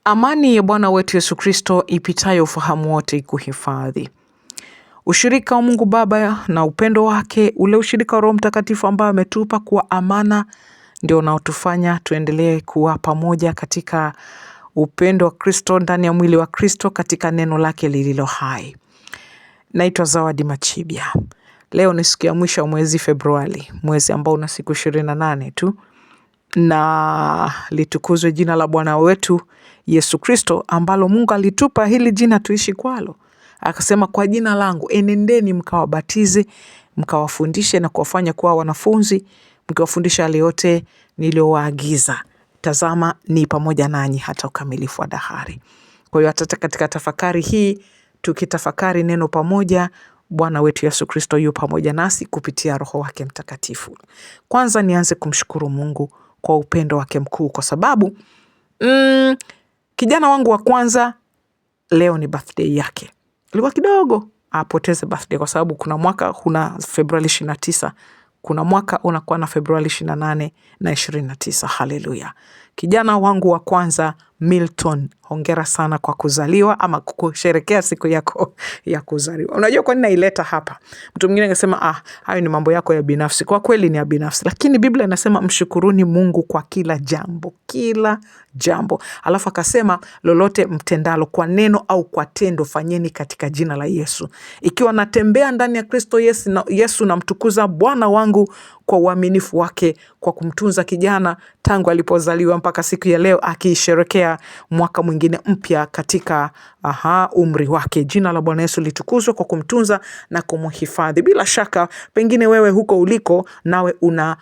Amani ya Bwana wetu Yesu Kristo ipitayo ufahamu wote ikuhifadhi. Ushirika wa Mungu Baba na upendo wake, ule ushirika wa Roho Mtakatifu ambao ametupa kuwa amana, ndio unaotufanya tuendelee kuwa pamoja katika upendo wa Kristo, ndani ya mwili wa Kristo, katika neno lake lililo hai. Naitwa Zawadi Machibia. Leo ni siku ya mwisho wa mwezi Februari, mwezi ambao una siku 28 tu. Na litukuzwe jina la Bwana wetu Yesu Kristo, ambalo Mungu alitupa hili jina tuishi kwalo. Akasema, kwa jina langu enendeni mkawabatize, mkawafundishe na kuwafanya kuwa wanafunzi, mkiwafundisha yale yote niliyowaagiza. Tazama, ni pamoja nanyi hata ukamilifu wa dahari. Kwa hiyo hata katika tafakari hii, tukitafakari neno pamoja, Bwana wetu Yesu Kristo yu pamoja nasi kupitia Roho wake Mtakatifu. Kwanza nianze kumshukuru Mungu kwa upendo wake mkuu, kwa sababu kijana wangu wa kwanza leo ni birthday yake. Ilikuwa kidogo apoteze birthday, kwa sababu kuna mwaka huna Februari 29, kuna mwaka unakuwa na Februari 28 na 29. Haleluya. Kijana wangu wa kwanza Milton, hongera sana kwa kuzaliwa ama kusherekea siku yako ya kuzaliwa. Unajua kwa nini naileta hapa? Mtu mwingine angesema hayo ni mambo yako ya binafsi. Kwa kweli ni ya binafsi, lakini Biblia inasema mshukuruni Mungu kwa kila jambo, kila jambo. Alafu akasema lolote mtendalo kwa neno au kwa tendo fanyeni katika jina la Yesu. Ikiwa natembea ndani ya Kristo Yesu namtukuza Bwana wangu kwa uaminifu wake, kwa kumtunza kijana tangu alipozaliwa mpaka siku ya leo, akisherekea mwaka mwingine mpya katika umri wake. Jina la Bwana Yesu litukuzwe kwa kumtunza na kumhifadhi. Bila shaka pengine wewe huko uliko nawe una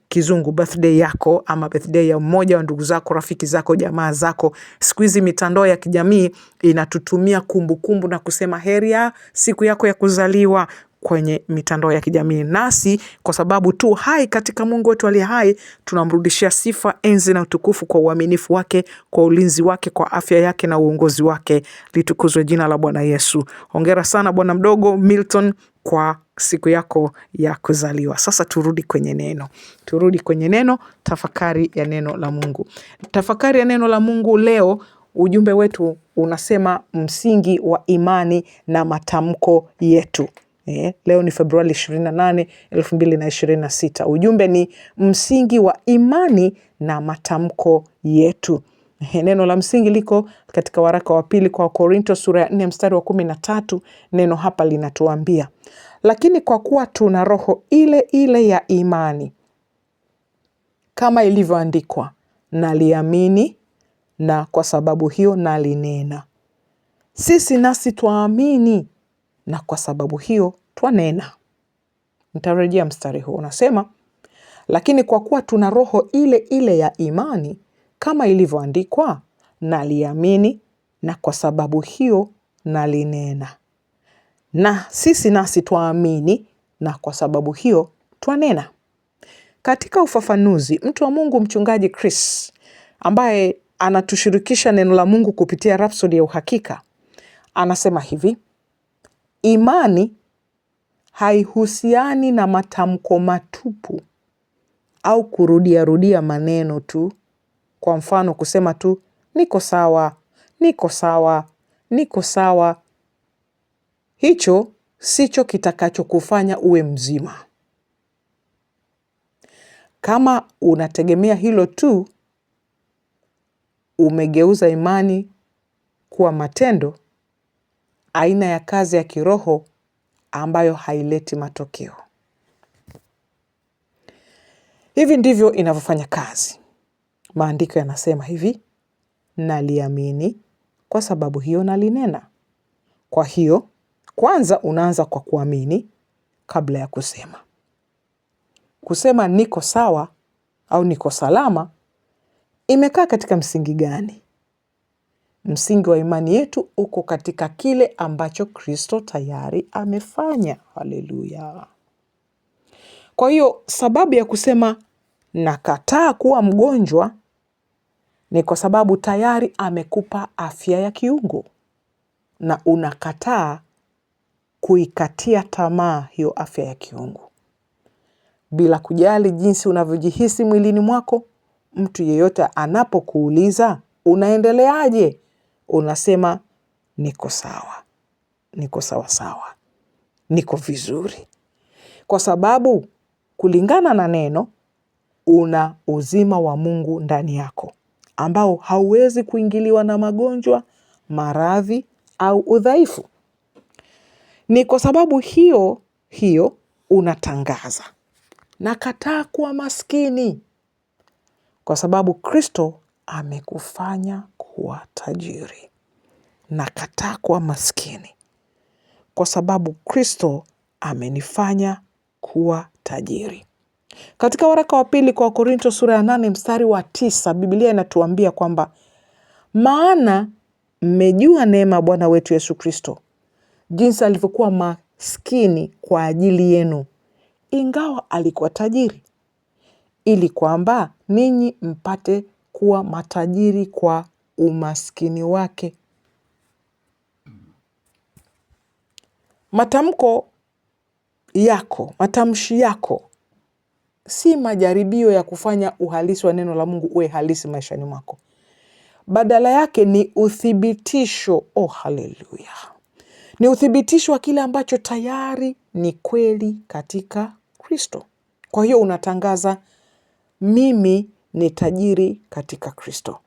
kizungu birthday yako, ama birthday ya mmoja wa ndugu zako, rafiki zako, jamaa zako. Siku hizi mitandao ya kijamii inatutumia kumbukumbu na kusema heri ya siku yako ya kuzaliwa kwenye mitandao ya kijamii. Nasi kwa sababu tu hai katika Mungu wetu aliye hai, tunamrudishia sifa, enzi na utukufu kwa uaminifu wake, kwa ulinzi wake, kwa afya yake na uongozi wake. Litukuzwe jina la Bwana Yesu. Hongera sana bwana mdogo Milton kwa siku yako ya kuzaliwa. Sasa turudi kwenye neno, tafakari ya neno la Mungu. Tafakari ya neno la Mungu leo, ujumbe wetu unasema msingi wa imani na matamko yetu. Leo ni Februari 28, 2026. Ujumbe ni msingi wa imani na matamko yetu. Neno la msingi liko katika waraka wa pili kwa Korinto sura ya 4 mstari wa 13. Neno hapa linatuambia, lakini kwa kuwa tuna roho ile ile ya imani, kama ilivyoandikwa, naliamini na kwa sababu hiyo nalinena. Sisi nasi twaamini na kwa sababu hiyo twanena. Nitarejea mstari huu, unasema, lakini kwa kuwa tuna roho ile ile ya imani, kama ilivyoandikwa, naliamini na kwa sababu hiyo nalinena. Na sisi nasi twaamini na kwa sababu hiyo twanena. Katika ufafanuzi, mtu wa Mungu mchungaji Chris, ambaye anatushirikisha neno la Mungu kupitia Rhapsody ya Uhakika, anasema hivi: imani haihusiani na matamko matupu au kurudia maneno tu. Kwa mfano kusema tu niko sawa, niko sawa, niko sawa. Hicho sicho kitakachokufanya uwe mzima. Kama unategemea hilo tu, umegeuza imani kuwa matendo, aina ya kazi ya kiroho ambayo haileti matokeo. Hivi ndivyo inavyofanya kazi. Maandiko yanasema hivi, naliamini kwa sababu hiyo nalinena. Kwa hiyo, kwanza unaanza kwa kuamini kabla ya kusema. Kusema niko sawa au niko salama imekaa katika msingi gani? Msingi wa imani yetu uko katika kile ambacho Kristo tayari amefanya. Haleluya. Kwa hiyo sababu ya kusema nakataa kuwa mgonjwa ni kwa sababu tayari amekupa afya ya kiungu, na unakataa kuikatia tamaa hiyo afya ya kiungu. Bila kujali jinsi unavyojihisi mwilini mwako, mtu yeyote anapokuuliza Unaendeleaje? Unasema niko sawa, niko sawa sawa, niko vizuri. Kwa sababu kulingana na neno una uzima wa Mungu ndani yako ambao hauwezi kuingiliwa na magonjwa, maradhi au udhaifu. Ni kwa sababu hiyo unatangaza, nakataa kuwa maskini kwa sababu Kristo amekufanya kuwa tajiri. Nakataa kuwa maskini kwa sababu Kristo amenifanya kuwa tajiri. Katika waraka wa pili kwa Korinto sura ya 8 mstari wa 9, Biblia inatuambia kwamba maana mmejua neema Bwana wetu Yesu Kristo, jinsi alivyokuwa maskini kwa ajili yenu, ingawa alikuwa tajiri, ili kwamba ninyi mpate kuwa matajiri kwa umaskini wake. Matamshi yako si majaribio ya kufanya uhalisi wa neno la Mungu uwe halisi maishani mwako. Badala yake ni uthibitisho, haleluya. Ni uthibitisho wa kile ambacho tayari ni kweli katika Kristo. Kwa hiyo unatangaza, mimi ni tajiri katika Kristo.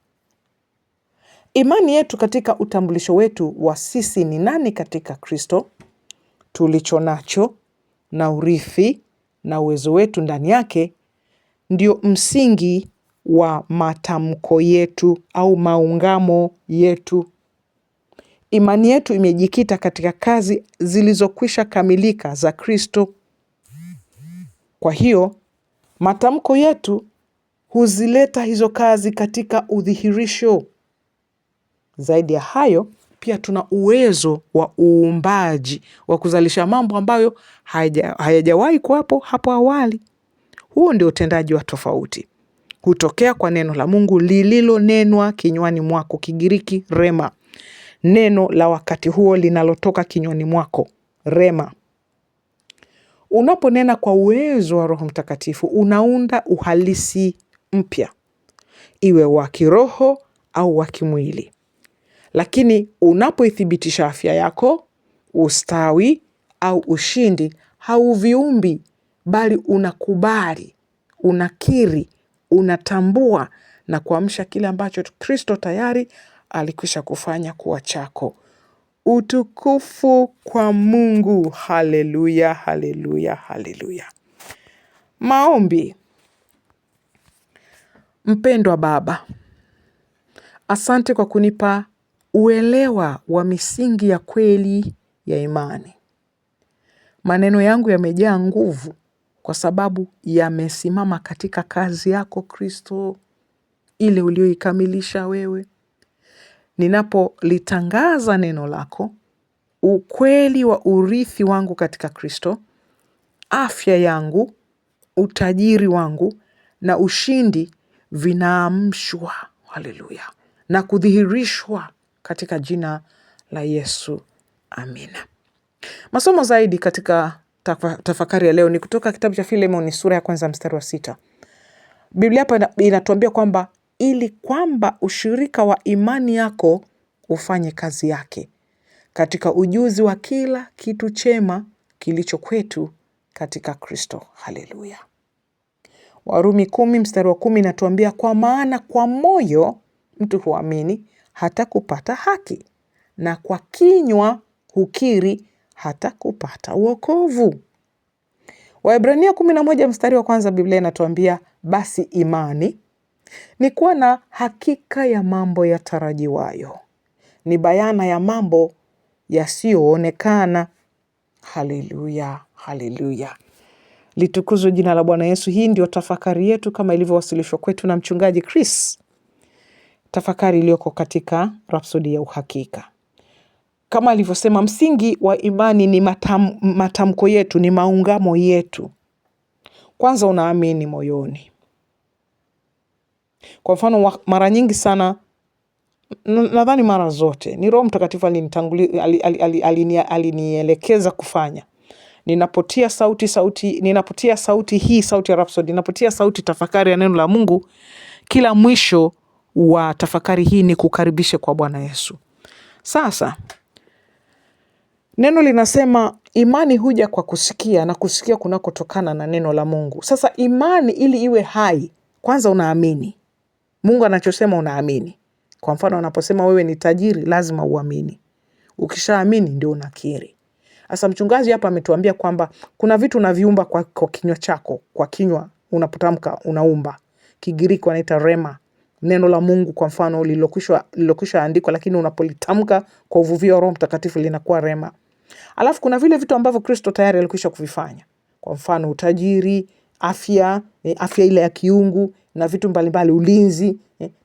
Imani yetu katika utambulisho wetu wa sisi ni nani katika Kristo, tulicho nacho na urithi na uwezo wetu ndani yake, ndio msingi wa matamko yetu au maungamo yetu. Imani yetu imejikita katika kazi zilizokwisha kamilika za Kristo. Kwa hiyo matamko yetu huzileta hizo kazi katika udhihirisho. Zaidi ya hayo, pia tuna uwezo wa uumbaji wa kuzalisha mambo ambayo hayajawahi kuwapo hapo awali. Huo ndio utendaji wa tofauti. Hutokea kwa neno la Mungu lililonenwa kinywani mwako, Kigiriki rema. Neno la wakati huo linalotoka kinywani mwako, rema. Unaponena kwa uwezo wa Roho Mtakatifu, unaunda uhalisi mpya, iwe wa kiroho au wa kimwili. Lakini unapoithibitisha afya yako, ustawi au ushindi, hauviumbi, bali unakubali, unakiri, unatambua na kuamsha kile ambacho Kristo tayari alikwisha kufanya kuwa chako. Utukufu kwa Mungu. Haleluya, haleluya, haleluya. Maombi. Mpendwa Baba, asante kwa kunipa uelewa wa misingi ya kweli ya imani. Maneno yangu yamejaa nguvu kwa sababu yamesimama katika kazi yako Kristo, ile ulioikamilisha wewe. Ninapolitangaza neno lako, ukweli wa urithi wangu katika Kristo, afya yangu, utajiri wangu na ushindi vinaamshwa, haleluya, na kudhihirishwa katika jina la Yesu. Amina. Masomo zaidi katika tafakari ya leo ni kutoka kitabu cha Filemoni sura ya 1 mstari wa 6. Biblia hapa inatuambia kwamba ili kwamba ushirika wa imani yako ufanye kazi yake katika ujuzi wa kila kitu chema kilicho kwetu katika Kristo. Haleluya. Warumi 10 mstari wa 10 inatuambia, kwa maana kwa moyo mtu huamini hata kupata haki, na kwa kinywa hukiri hata kupata wokovu. Waebrania 11 mstari wa 1 Biblia inatuambia, basi imani ni kuwa na hakika ya mambo yatarajiwayo, ni bayana ya mambo yasiyoonekana. Haleluya, haleluya. Litukuzwe jina la Bwana Yesu. Hii ndio tafakari yetu kama ilivyowasilishwa kwetu na mchungaji Chris. Tafakari iliyoko katika Rhapsody ya Uhakika. Kama alivyosema, msingi wa imani ni matamko yetu, ni maungamo yetu. Kwanza unaamini moyoni. Kwa mfano, mara nyingi sana, nadhani mara zote, ni Roho Mtakatifu alinielekeza kufanya. Ninapotia sauti hii, sauti ya Rhapsody, ninapotia sauti tafakari ya neno la Mungu, kila mwisho wa tafakari hii ni kukaribishe kwa Bwana Yesu. Sasa neno linasema imani huja kwa kusikia na kusikia kunakotokana na neno la Mungu. Sasa imani ili iwe hai, kwanza unaamini. Mungu anachosema unaamini. Kwa mfano anaposema wewe ni tajiri, lazima uamini. Ukishaamini ndio unakiri. Sasa mchungaji hapa ametuambia kwamba kuna vitu unaviumba kwa kinywa chako, kwa kinywa unapotamka unaumba. Kigiriki wanaita rema. Neno la Mungu kwa mfano lilokwisha andikwa, lakini unapolitamka kwa uvuvio wa Roho Mtakatifu linakuwa rema. Alafu kuna vile vitu ambavyo Kristo tayari alikwisha kuvifanya. Kwa mfano utajiri, afya ile ya kiungu na vitu mbalimbali, ulinzi,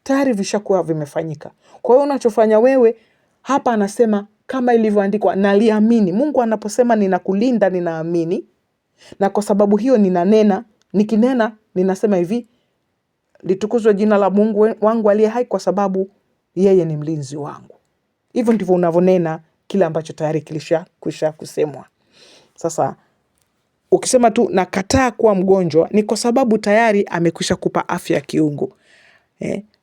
tayari vishakuwa vimefanyika. Kwa hiyo unachofanya wewe hapa anasema kama ilivyoandikwa, naliamini. Mungu anaposema ninakulinda, ninaamini. Na kwa sababu hiyo ninanena, nikinena ninasema hivi, litukuzwe jina la Mungu wangu aliye hai, kwa sababu yeye ni mlinzi wangu. Hivyo ndivyo unavonena kile ambacho tayari kilisha kusemwa. Sasa ukisema tu nakataa kuwa mgonjwa, ni kwa sababu tayari amekwisha kupa afya ya kiungu.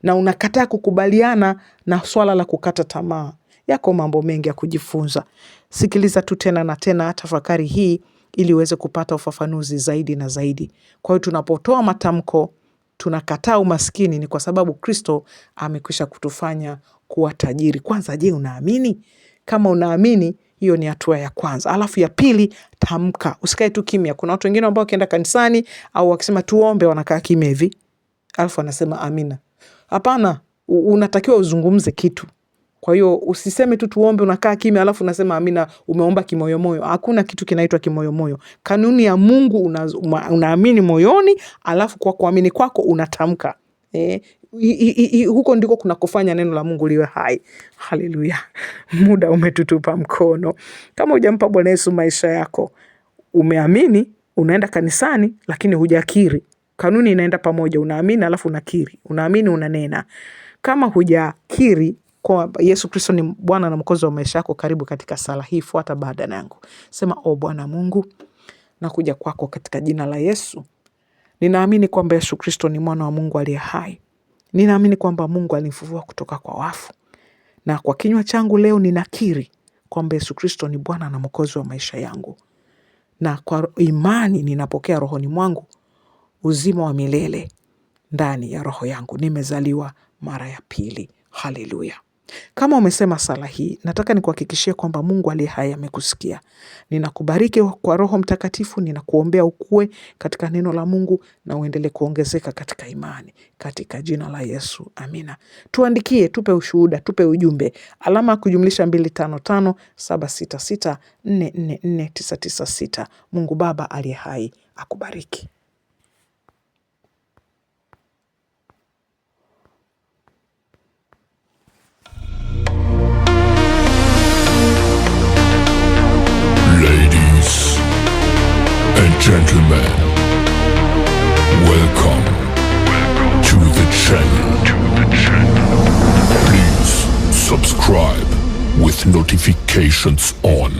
Na unakataa kukubaliana na swala la kukata tamaa. Yako mambo mengi ya kujifunza. Sikiliza tu tena na tena tafakari hii ili uweze kupata ufafanuzi zaidi na zaidi. Kwa hiyo tunapotoa matamko, tunakataa umaskini, ni kwa sababu Kristo amekwisha kutufanya kuwa tajiri. Kwanza, je, unaamini? Kama unaamini, hiyo ni hatua ya kwanza. Alafu ya pili, tamka. Usikae tu kimya. Kuna watu wengine ambao wakienda kanisani au wakisema tuombe wanakaa kimya hivi, alafu wanasema amina. Hapana, unatakiwa uzungumze kitu. Kwa hiyo usiseme tu tuombe unakaa kimya alafu unasema amina, umeomba kimoyomoyo. Hakuna kitu kinaitwa kimoyomoyo. Kanuni ya Mungu unaamini moyoni, alafu kwa kuamini kwako unatamka. Huko ndiko kunakofanya neno la Mungu liwe hai. Haleluya. Muda umetutupa mkono. Kama hujampa Bwana Yesu maisha yako, umeamini, unaenda kanisani lakini hujakiri. Kanuni inaenda pamoja, unaamini alafu unakiri. Unaamini unanena. Kama hujakiri kwa Yesu Kristo ni Bwana na Mwokozi wa maisha yako, karibu katika sala hii, fuata baada yangu. Sema, o Bwana Mungu, nakuja kwako katika jina la Yesu. Ninaamini kwamba Yesu Kristo ni mwana wa Mungu aliye hai. Ninaamini kwamba Mungu alimfufua kutoka kwa wafu. Na kwa kinywa changu leo ninakiri kwamba Yesu Kristo ni Bwana na Mwokozi wa maisha yangu. Na kwa imani ninapokea rohoni mwangu uzima wa milele ndani ya roho yangu. Nimezaliwa mara ya pili. Haleluya. Kama umesema sala hii, nataka nikuhakikishie kwamba Mungu aliye hai amekusikia. Ninakubariki kwa Roho Mtakatifu, ninakuombea ukue katika neno la Mungu na uendelee kuongezeka katika imani. Katika jina la Yesu. Amina. Tuandikie, tupe ushuhuda, tupe ujumbe. Alama kujumlisha 255 766 444 996. Mungu Baba aliye hai akubariki. Gentlemen, welcome to the channel. Please subscribe with notifications on.